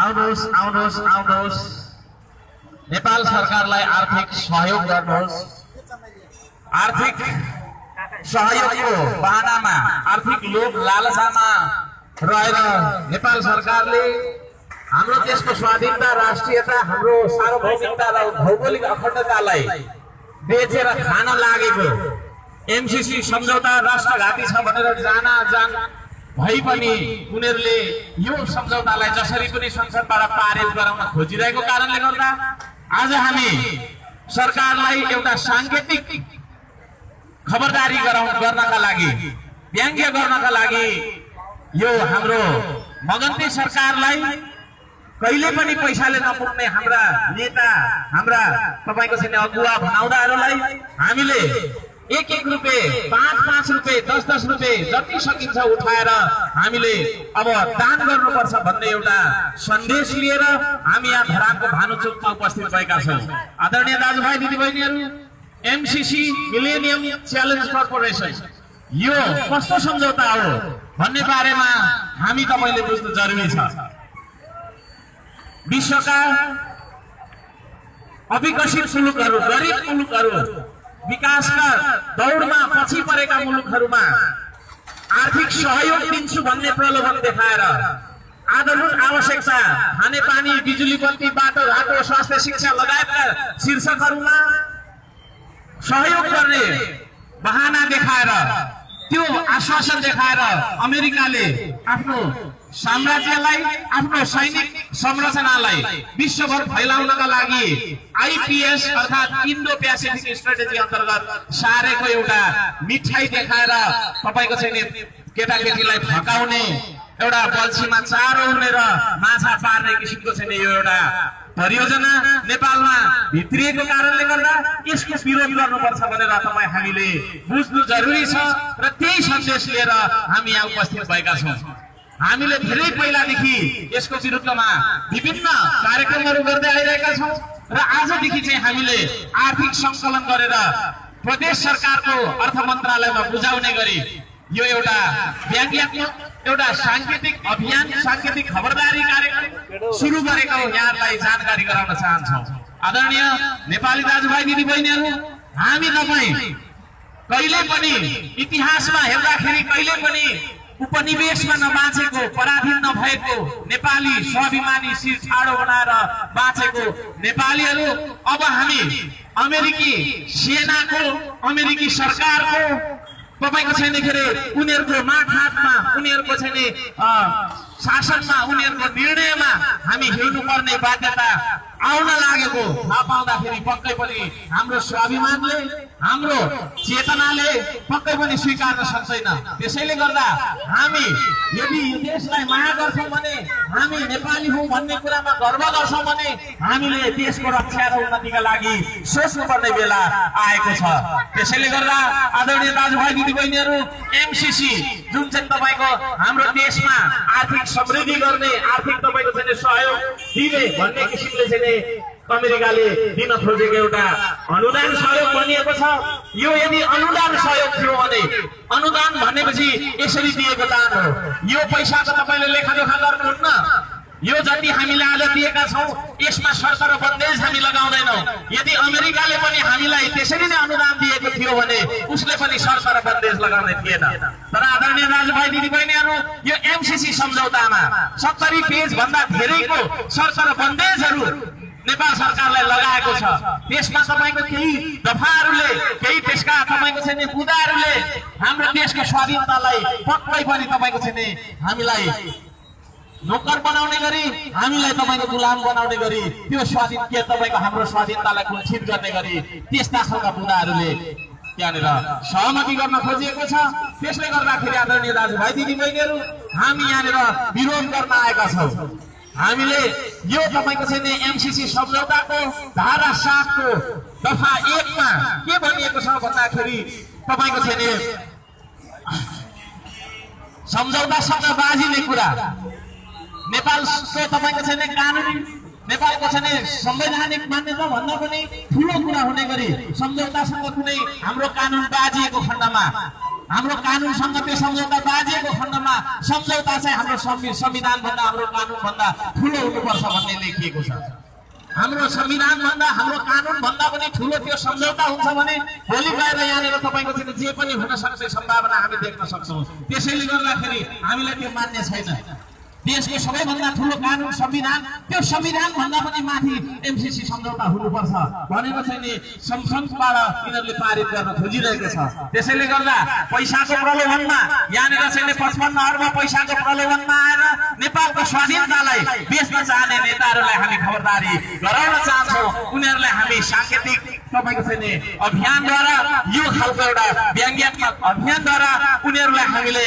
आउनुहोस् नेपाल सरकारलाई आर्थिक सहयोग गर्नुहोस्। आर्थिक सहयोगको बहानामा आर्थिक लोभ लालसामा रहेर नेपाल सरकारले हाम्रो देशको स्वाधीनता, राष्ट्रियता, हाम्रो सार्वभौमिकता र भौगोलिक अखण्डतालाई बेचेर खान लागेको एमसीसी सम्झौता राष्ट्रघाती छ भनेर जान भई पनि उनीहरूले यो सम्झौतालाई जसरी पनि संसदबाट पारित गराउन खोजिरहेको कारणले गर्दा आज हामी सरकारलाई एउटा सांकेतिक खबरदारी गर्नका लागि, व्यङ्ग्य गर्नका लागि यो हाम्रो मगन्ती सरकारलाई कहिले पनि पैसाले नपुग्ने हाम्रा नेता, हाम्रा तपाईको चाहिँ अगुवा भनाउँदाहरूलाई हामीले एक रुपियाँ, 5 रुपियाँ, 10 रुपियाँ जति सकिन्छ उठाएर हामीले अब दान गर्नुपर्छ भन्ने एउटा सन्देश लिएर हामी यहाँ धरानको भानुचोकमा उपस्थित भएका छौँ। आदरणीय दाजुभाइ दिदीबहिनीहरू, एमसीसी मिलेनियम च्यालेन्ज कर्पोरेसन यो कस्तो सम्झौता हो भन्ने बारेमा हामी तपाईले बुझ्नु जरुरी छ। विश्वका अविकसित मुलुकहरू, गरिब मुलुकहरू, विकासका दौडमा पछि परेका मुलुकहरूमा आर्थिक सहयोग दिन्छु भन्ने प्रलोभन देखाएर आधारभूत आवश्यकता, खाने पानी, बिजुली बत्ती, बाटो घाटो, स्वास्थ्य, शिक्षा लगायतका शीर्षकहरूमा सहयोग गर्ने बहाना देखाएर, त्यो आश्वासन देखाएर अमेरिकाले आफ्नो साम्राज्यलाई, आफ्नो सैनिक संरचनालाई विश्वभर फैलाउनका लागि आईपीएस अर्थात् इन्डो पेसिफिक स्ट्रेटेजी अन्तर्गत सारेको एउटा मिठाई देखाएर तपाईको चाहिँ केटाकेटीलाई फकाउने, एउटा बल्छीमा चारो उनेर माछा पार्ने किसिमको चाहिँ यो एउटा परियोजना नेपालमा भित्रिएको कारणले गर्दा यसको विरोध गर्नुपर्छ भनेर हामीले बुझ्नु जरुरी छ र त्यही सन्देश लिएर हामी यहाँ उपस्थित भएका छौँ। हामीले धेरै पहिलादेखि यसको विरुद्धमा विभिन्न कार्यक्रमहरू गर्दै आइरहेका छौँ र आजदेखि चाहिँ हामीले आर्थिक संकलन गरेर प्रदेश सरकारको अर्थ मन्त्रालयमा बुझाउने गरी यो एउटा व्यङ्ग्यात्मक, एउटा सांकेतिक अभियान, सांकेतिक खबरदारी कार्यक्रम सुरु गरेको यहाँलाई जानकारी गराउन चाहन्छौँ। आदरणीय नेपाली दाजुभाइ दिदीबहिनीहरू, हामी तपाईँ कहिले पनि इतिहासमा हेर्दाखेरि कहिले पनि उपनिवेशमा नबाँचेको, पराधीन नभएको नेपाली स्वाभिमानी शिर ठाडो बनाएर बाँचेको नेपालीहरू अब हामी अमेरिकी सेनाको, अमेरिकी सरकारको तपाईको छैन के अरे उनीहरूको माथहातमा, उनीहरूको छैन शासनमा, उनीहरूको निर्णयमा हामी हिँड्नुपर्ने बाध्यता आउन लागेको थाहा पाउँदाखेरि पक्कै पनि हाम्रो स्वाभिमानले, हाम्रो चेतनाले पक्कै पनि स्वीकार्न सक्दैन। त्यसैले गर्दा हामी यदि देशलाई माया गर्छौँ भने, हामी नेपाली हौँ भन्ने कुरामा गर्व गर्छौँ भने हामीले देशको रक्षा र उन्नतिका लागि सोच्नुपर्ने बेला आएको छ। त्यसैले गर्दा आदरणीय दाजुभाइ दिदीबहिनीहरू, एमसीसी जुन चाहिँ तपाईको हाम्रो देशमा आर्थिक समृद्धि गर्ने, आर्थिक तपाईको चाहिँ सहयोग दिने भन्ने किसिमले चाहिँ अमेरिकाले दिन खोजेको एउटा अनुदान सहयोग बनिएको छ। यो यदि अनुदान सहयोग थियो भने, अनुदान भनेपछि यसरी दिएको दान हो। यो पैसाको तपाईले लेखाजोखा गर्नुहुन्न। यो जति हामीले आज दिएका छौँ यसमा शर्त र बन्देज हामी लगाउँदैनौँ। यदि अमेरिकाले पनि हामीलाई त्यसरी नै अनुदान दिएको थियो भने उसले पनि शर्त र बन्देज लगाउने थिएन। तर आदरणीय दाजुभाइ दिदीबहिनीहरू, यो एमसीसी सम्झौतामा 70 पेज भन्दा धेरैको शर्त र बन्देजहरू नेपाल सरकारलाई लगाएको छ। त्यसमा तपाईको केही दफाहरूले, केही त्यसका तपाईको चाहिँ मुद्दाहरूले हाम्रो देशको स्वाधीनतालाई पक्कै पनि तपाईको चाहिँ हामीलाई नोकर बनाउने गरी, हामीलाई तपाईको गुलाम बनाउने गरी, त्यो स्वाधीन के तपाईको हाम्रो स्वाधीनतालाई कुण्ठित गर्ने गरी त्यस्ता खालका मुद्दाहरूले त्यहाँनिर सहमति गर्न खोजिएको छ। त्यसले गर्दाखेरि आदरणीय दाजुभाइ दिदीबहिनीहरू, हामी यहाँनिर विरोध गर्न आएका छौँ। हामीले यो तपाईको चाहिँ एमसीसी सम्झौताको धारा 7 को दफा 1 मा के भनिएको छ भन्दाखेरि तपाईको चाहिँ सम्झौतासँग बाजिने कुरा, नेपालको तपाईको चाहिँ कानुनी, नेपालको चाहिँ संवैधानिक मान्यता भन्दा पनि ठुलो कुरा हुने गरी सम्झौतासँग कुनै हाम्रो कानुन बाजिएको खण्डमा हाम्रो कानुनसँग त्यो सम्झौता बाजिएको खण्डमा सम्झौता चाहिँ हाम्रो संविधान भन्दा हाम्रो कानुन भन्दा ठुलो हुनुपर्छ भन्ने लेखिएको छ। हाम्रो संविधान भन्दा हाम्रो कानुन भन्दा पनि ठुलो त्यो सम्झौता हुन्छ भने भोलि गएर यहाँनिर तपाईँको चाहिँ जे पनि हुन सक्ने सम्भावना हामी देख्न सक्छौँ। त्यसैले गर्दाखेरि हामीलाई त्यो मान्य छैन। देशको सबैभन्दा ठुलो कानुन संविधान, त्यो संविधान भन्दा पनि माथि एमसीसी सम्झौता हुनुपर्छ भनेर चाहिँ नि संसदबाट यिनीहरूले पारित गर्न खोजिरहेको छ। त्यसैले गर्दा पैसाको प्रलोभनमा यहाँनिर चाहिँ 55 अर्ब पैसाको प्रलोभनमा आएर नेपालको स्वाधीनतालाई बेच्न चाहने नेताहरूलाई हामी खबरदारी गराउन चाहन्छौँ। उनीहरूलाई हामी सांकेतिक तपाईँको चाहिँ नि अभियानद्वारा, यो खालको एउटा व्यङ्ग्यात्मक अभियानद्वारा उनीहरूलाई हामीले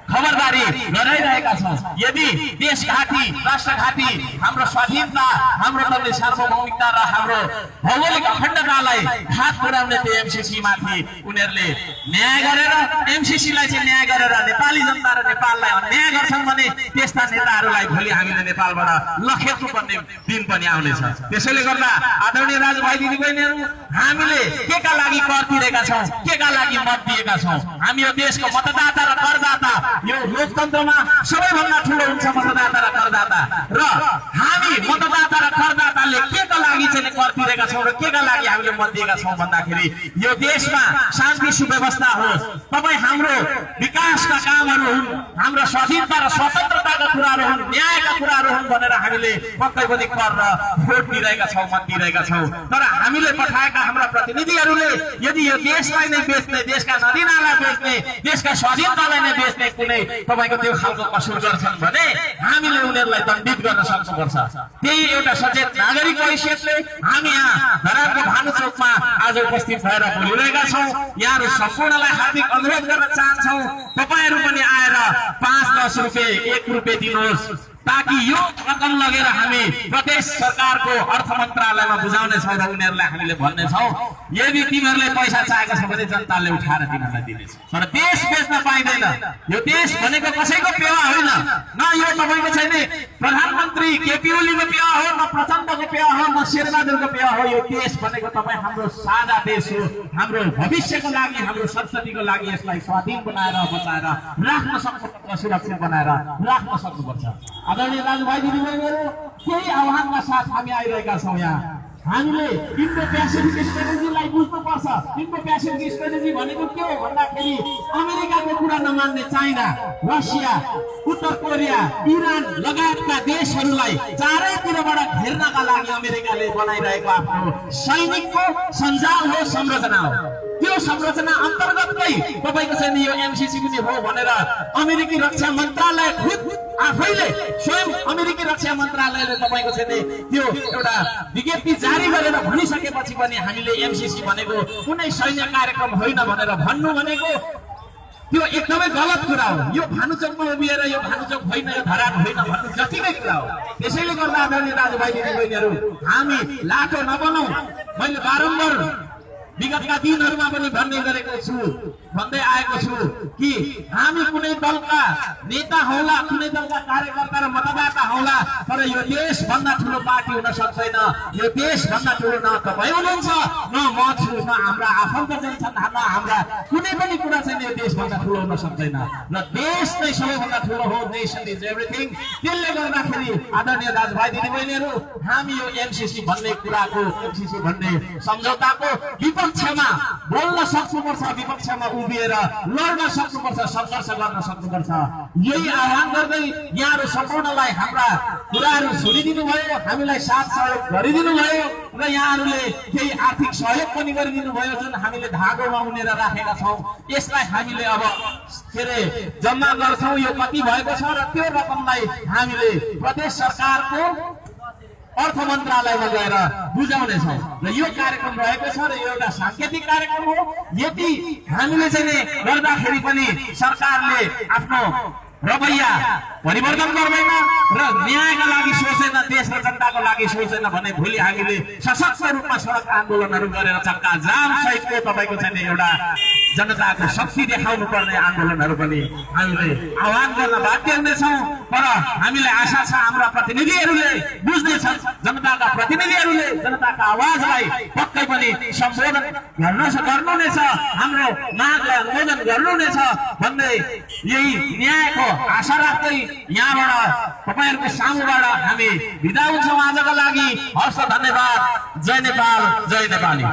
खबरदारी गराइरहेका छौँ। यदि देशघाती राष्ट्रघाती हाम्रो स्वाधीनता, हाम्रो तपाईँ सार्वभौमिकता र हाम्रो भौगोलिक अखण्डतालाई घात पुर्याउने त्यो एमसीसी माथि उनीहरूले न्याय गरेर, एमसीसीलाई चाहिँ न्याय गरेर नेपाली जनता र नेपाललाई अन्याय गर्छन् भने त्यस्ता नेताहरूलाई भोलि हामीले नेपालबाट लखेट्नु पर्ने दिन पनि आउनेछ। त्यसैले गर्दा आदरणीय दाजुभाइ दिदीबहिनीहरू, हामीले केका लागि कर तिरेका छौँ, केका लागि मत दिएका छौँ? हामी यो देशको मतदाता र करदाता। यो लोकतन्त्रमा सबैभन्दा ठुलो हुन्छ मतदाता र करदाता, र हामी मतदाता र करदाताले केका लागि चाहिँ कर तिरेका छौँ र केका लागि हामीले मत दिएका छौँ भन्दाखेरि यो देशमा शान्ति सुव्यवस्था होस्, तपाईँ हाम्रो विकासका कामहरू हुन्, हाम्रो स्वाधीनता र स्वतन्त्रताका कुराहरू हुन्, न्यायका कुराहरू हुन् भनेर हामीले पक्कै पनि कर र भोट दिइरहेका छौँ, मत दिइरहेका छौँ। तर हामीले पठाएका हाम्रा प्रतिनिधिहरूले यदि यो देशलाई नै बेच्ने, देशका नदीनाला बेच्ने, देशका स्वाधीनतालाई नै बेच्ने कुनै तपाईँको त्यो खालको कसुर गर्छन् भने हामीले उनीहरूलाई दण्डित गर्न सक्नुपर्छ। त्यही एउटा सचेत नागरिक हैसियतले हामी यहाँ धरानको भानुचोकमा आज उपस्थित भएर बोलिरहेका छौँ। यहाँहरू सम्पूर्णलाई हार्दिक अनुरोध गर्न चाहन्छौँ, तपाईँहरू पनि आएर 5-10 रुपियाँ 1 रुपियाँ दिनुहोस्, ताकि यो रकम लगेर हामी प्रदेश सरकारको अर्थ मन्त्रालयमा बुझाउने छौँ र उनीहरूलाई हामीले भन्ने छौँ, यदि तिमीहरूले पैसा चाहेको छ भने जनताले उठाएर तिमीहरूलाई दिनेछ। तर देश बेच्न पाइँदैन। यो देश भनेको कसैको पेवा होइन, न यो तपाईँको छैन प्रधानमन्त्री केपी ओलीको पेवा हो, न प्रचण्डको पेवा हो, न शेरबहादुरको पेवा हो। यो देश भनेको तपाईँ हाम्रो साझा देश हो। हाम्रो भविष्यको लागि, हाम्रो संस्कृतिको लागि यसलाई स्वाधीन बनाएर बचाएर राख्न सक्नुपर्छ, सुरक्षित बनाएर राख्न सक्नुपर्छ। आदरणीय दाजुभाइ दिदीबहिनीहरू, केही आह्वानका साथ हामी आइरहेका छौँ। यहाँ हामीले इन्डो पेसिफिक स्ट्रेटेजीलाई बुझ्नुपर्छ। इन्डो पेसिफिक स्ट्रेटेजी भनेको के हो भन्दाखेरि अमेरिकाको कुरा नमान्ने चाइना, रसिया, उत्तर कोरिया, इरान लगायतका देशहरूलाई चारैतिरबाट घेर्नका लागि अमेरिकाले बनाइरहेको आफ्नो सैनिकको सञ्जाल हो, संरचना हो। त्यो संरचना अन्तर्गतकै तपाईँको चाहिँ यो एमसीसी पनि हो भनेर अमेरिकी रक्षा मन्त्रालय खुद आफैले स्वयं अमेरिकी रक्षा मन्त्रालयले तपाईँको चाहिँ त्यो एउटा विज्ञप्ति जारी गरेर भनिसकेपछि पनि हामीले एमसीसी भनेको कुनै सैन्य कार्यक्रम होइन भनेर भन्नु भनेको त्यो एकदमै गलत कुरा हो। यो भानुचोकमा उभिएर यो भानुचोक होइन, यो धरान होइन भन्नु जतिकै कुरा हो। त्यसैले गर्दा आदरणीय दाजुभाइ दिदीबहिनीहरू, हामी लाटो नबनाऊ। मैले बारम्बार विगतका दिनहरूमा पनि भन्दै आएको छु कि हामी कुनै दलका नेता होला, कुनै दलका कार्यकर्ता र मतदाता होला, तर यो देश भन्दा ठुलो पार्टी हुन सक्दैन। यो देश भन्दा ठुलो न तपाईँ हुनुहुन्छ, न म छु, न हाम्रा आफन्तजन छन्, न हाम्रा कुनै पनि कुरा चाहिँ यो देश भन्दा ठुलो हुन सक्दैन। र देश नै सबैभन्दा ठुलो हो। Nation is everything. त्यसले गर्दाखेरि आदरणीय दाजुभाइ दिदीबहिनीहरू, हामी यो एमसीसी भन्ने कुराको, एमसीसी भन्ने सम्झौताको विपक्षमा बोल्न सक्नुपर्छ, विपक्षमा उभिएर लड्न सक्नुपर्छ, सङ्घर्ष गर्न सक्नुपर्छ। यही आह्वान गर्दै यहाँहरू सम्पूर्णलाई हाम्रा कुराहरू सुनिदिनु भयो, हामीलाई साथ सहयोग गरिदिनु भयो र यहाँहरूले केही आर्थिक सहयोग पनि गरिदिनु भयो, जुन हामीले धागोमा उनेर राखेका छौँ। यसलाई हामीले अब के अरे जम्मा गर्छौँ। यो कति भएको छ र त्यो रकमलाई हामीले प्रदेश सरकारको अर्थ मन्त्रालयमा गएर बुझाउनेछौँ र यो कार्यक्रम रहेको छ र यो एउटा सांकेतिक कार्यक्रम हो। यदि हामीले चाहिँ गर्दाखेरि पनि सरकारले आफ्नो रवैया परिवर्तन गर्दैन र न्यायका लागि सोचेन, देश र जनताको लागि सोचेन भने भोलि हामीले सशक्त रूपमा सडक आन्दोलनहरू गरेर चक्का जाम सहितको तपाईँको चाहिँ एउटा जनताको शक्ति देखाउनु पर्ने आन्दोलनहरू पनि हामीले आह्वान गर्न बाध्य हुनेछौँ। तर हामीलाई आशा छ हाम्रा प्रतिनिधिहरूले बुझ्नेछन्, जनताका प्रतिनिधिहरूले जनताका आवाजलाई पक्कै पनि सम्बोधन गर्नुहुनेछ, हाम्रो मागलाई अनुमोदन गर्नुहुनेछ भन्दै यही न्यायको आशा राख्दै यहाँबाट तपाईहरूको सामुबाट हामी बिदा हुन्छौँ आजका लागि। हस्, धन्यवाद। जय नेपाल, जय नेपाली।